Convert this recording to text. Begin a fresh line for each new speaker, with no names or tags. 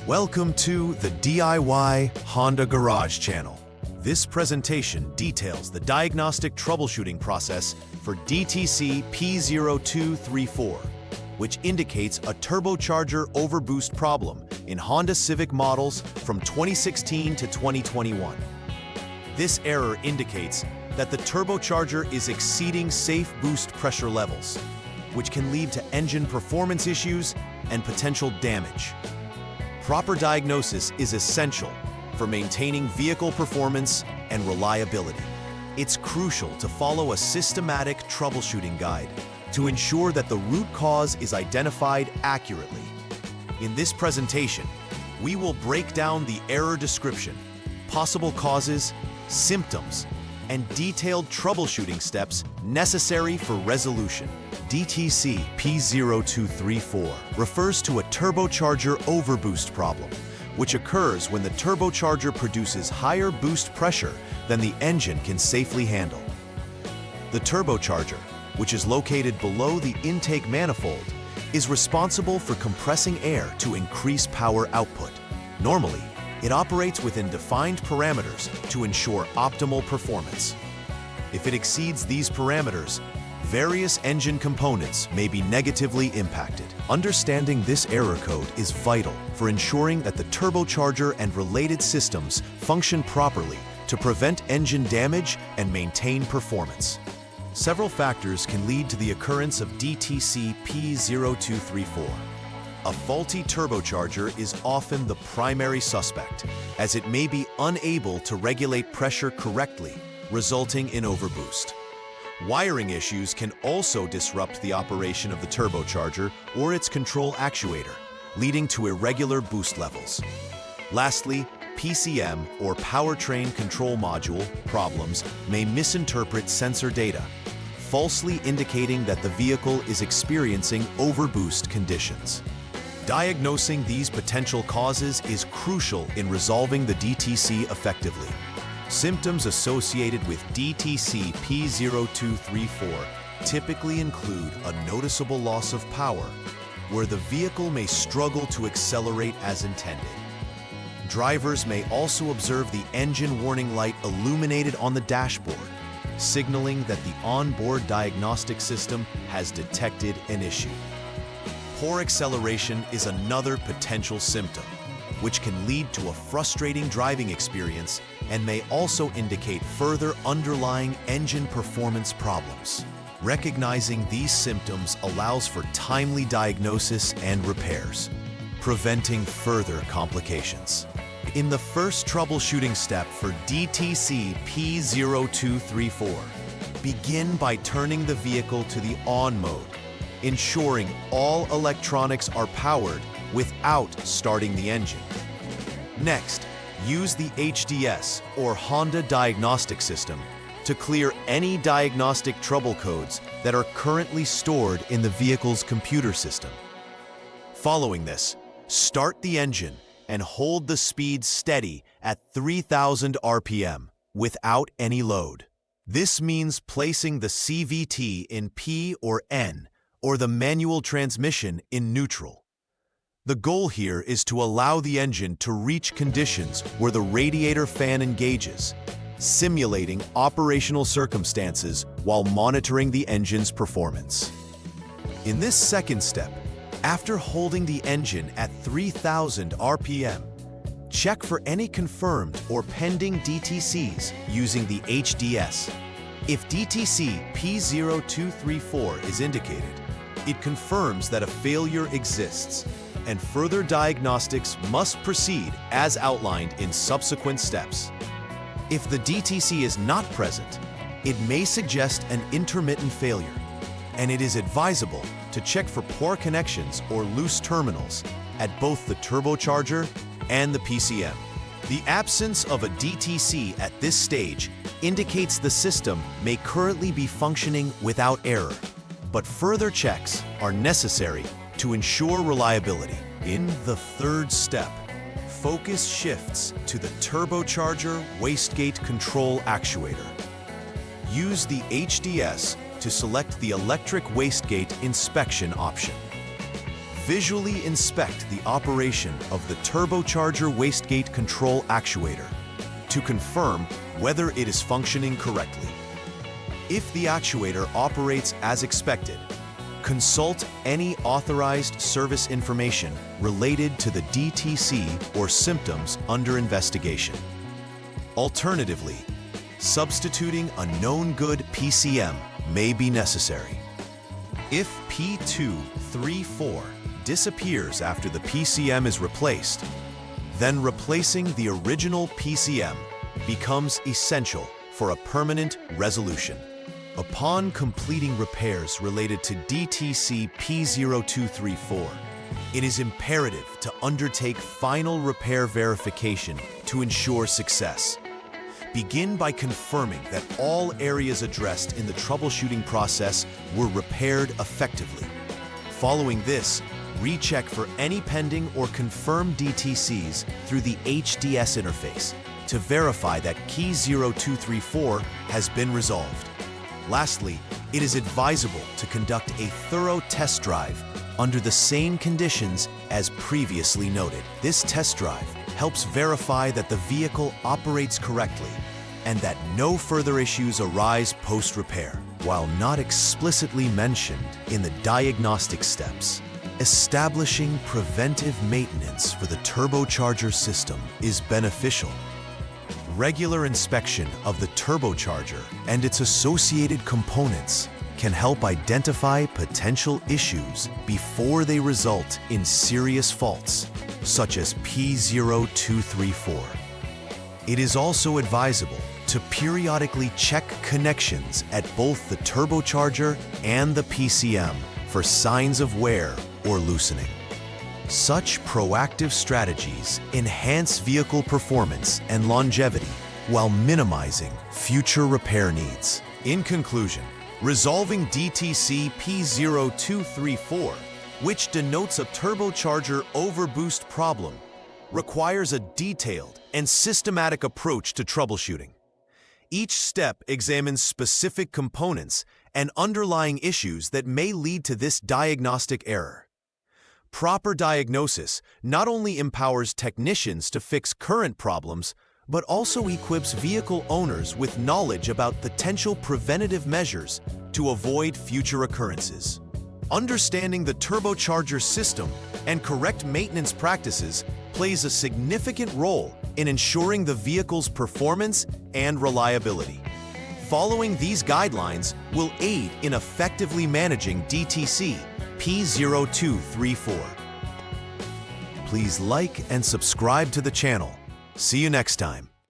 Welcome to the DIY Honda Garage channel. This presentation details the diagnostic troubleshooting process for DTC P0234, which indicates a turbocharger overboost problem in Honda Civic models from 2016 to 2021. This error indicates that the turbocharger is exceeding safe boost pressure levels, which can lead to engine performance issues and potential damage. Proper diagnosis is essential for maintaining vehicle performance and reliability. It's crucial to follow a systematic troubleshooting guide to ensure that the root cause is identified accurately. In this presentation, we will break down the error description, possible causes, symptoms, and detailed troubleshooting steps necessary for resolution. DTC P0234 refers to a turbocharger overboost problem, which occurs when the turbocharger produces higher boost pressure than the engine can safely handle. The turbocharger, which is located below the intake manifold, is responsible for compressing air to increase power output. Normally, it operates within defined parameters to ensure optimal performance. If it exceeds these parameters, various engine components may be negatively impacted. Understanding this error code is vital for ensuring that the turbocharger and related systems function properly to prevent engine damage and maintain performance. Several factors can lead to the occurrence of DTC P0234. A faulty turbocharger is often the primary suspect, as it may be unable to regulate pressure correctly, resulting in overboost. Wiring issues can also disrupt the operation of the turbocharger or its control actuator, leading to irregular boost levels. Lastly, PCM or powertrain control module problems may misinterpret sensor data, falsely indicating that the vehicle is experiencing overboost conditions. Diagnosing these potential causes is crucial in resolving the DTC effectively. Symptoms associated with DTC P0234 typically include a noticeable loss of power, where the vehicle may struggle to accelerate as intended. Drivers may also observe the engine warning light illuminated on the dashboard, signaling that the onboard diagnostic system has detected an issue. Poor acceleration is another potential symptom, which can lead to a frustrating driving experience and may also indicate further underlying engine performance problems. Recognizing these symptoms allows for timely diagnosis and repairs, preventing further complications. In the first troubleshooting step for DTC P0234, begin by turning the vehicle to the on mode, ensuring all electronics are powered without starting the engine. Next, use the HDS or Honda Diagnostic System to clear any diagnostic trouble codes that are currently stored in the vehicle's computer system. Following this, start the engine and hold the speed steady at 3,000 RPM without any load. This means placing the CVT in P or N, or the manual transmission in neutral. The goal here is to allow the engine to reach conditions where the radiator fan engages, simulating operational circumstances while monitoring the engine's performance. In this second step, after holding the engine at 3,000 RPM, check for any confirmed or pending DTCs using the HDS. If DTC P0234 is indicated, it confirms that a failure exists, and further diagnostics must proceed as outlined in subsequent steps. If the DTC is not present, it may suggest an intermittent failure, and it is advisable to check for poor connections or loose terminals at both the turbocharger and the PCM. The absence of a DTC at this stage indicates the system may currently be functioning without error, but further checks are necessary to ensure reliability. In the third step, focus shifts to the turbocharger wastegate control actuator. Use the HDS to select the electric wastegate inspection option. visually inspect the operation of the turbocharger wastegate control actuator to confirm whether it is functioning correctly. If the actuator operates as expected, consult any authorized service information related to the DTC or symptoms under investigation. Alternatively, substituting a known good PCM may be necessary. If P0234 disappears after the PCM is replaced, then replacing the original PCM becomes essential for a permanent resolution. Upon completing repairs related to DTC P0234, it is imperative to undertake final repair verification to ensure success. Begin by confirming that all areas addressed in the troubleshooting process were repaired effectively. Following this, recheck for any pending or confirmed DTCs through the HDS interface to verify that key 0234 has been resolved. Lastly, it is advisable to conduct a thorough test drive under the same conditions as previously noted. This test drive helps verify that the vehicle operates correctly and that no further issues arise post-repair. While not explicitly mentioned in the diagnostic steps, establishing preventive maintenance for the turbocharger system is beneficial. Regular inspection of the turbocharger and its associated components can help identify potential issues before they result in serious faults, such as P0234. It is also advisable to periodically check connections at both the turbocharger and the PCM for signs of wear or loosening. Such proactive strategies enhance vehicle performance and longevity while minimizing future repair needs. In conclusion, resolving DTC P0234, which denotes a turbocharger overboost problem, requires a detailed and systematic approach to troubleshooting. Each step examines specific components and underlying issues that may lead to this diagnostic error. Proper diagnosis not only empowers technicians to fix current problems, but also equips vehicle owners with knowledge about potential preventative measures to avoid future occurrences. Understanding the turbocharger system and correct maintenance practices plays a significant role in ensuring the vehicle's performance and reliability. Following these guidelines will aid in effectively managing DTC P0234. Please like and subscribe to the channel. See you next time.